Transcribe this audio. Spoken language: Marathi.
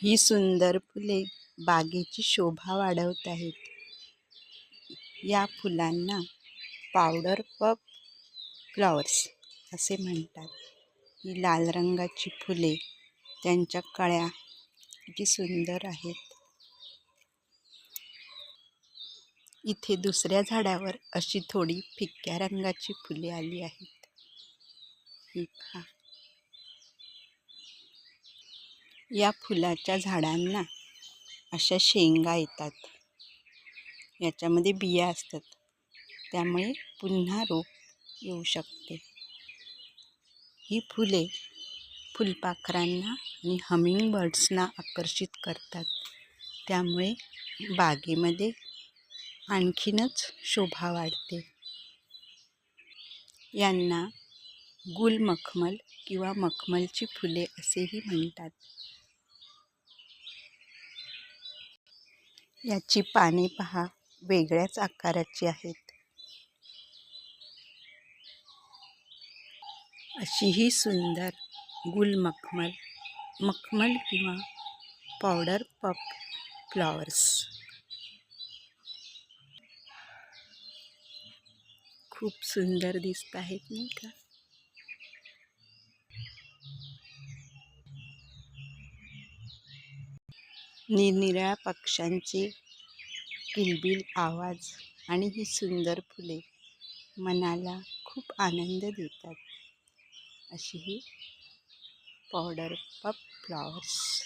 ही सुंदर फुले बागेची शोभा वाढवत आहेत. या फुलांना पावडर पफ फ्लॉवर्स असे म्हणतात. ही लाल रंगाची फुले, त्यांच्या कळ्या किती सुंदर आहेत. इथे दुसऱ्या झाडावर अशी थोडी फिक्या रंगाची फुले आली आहेत. ही पहा. या फुलाच्या झाडांना अशा शेंगा येतात. याच्यामध्ये बिया असतात, त्यामुळे पुन्हा रोप येऊ शकते. ही फुले फुलपाखरांना आणि हमिंग बर्ड्सना आकर्षित करतात, त्यामुळे बागेमध्ये आणखीनच शोभा वाढते. यांना गुलमखमल किंवा मखमलची फुले असेही म्हणतात. याची पाने पहा, वेगळ्याच आकाराची आहेत. अशी ही सुंदर गुलमखमल, मखमल किंवा पावडर पफ फ्लॉवर्स खूप सुंदर दिसत आहेत, नाही का? निरनिराळ्या पक्ष्यांचे किलबिल आवाज आणि ही सुंदर फुले मनाला खूप आनंद देतात. अशी ही पावडर पफ फ्लॉवर्स.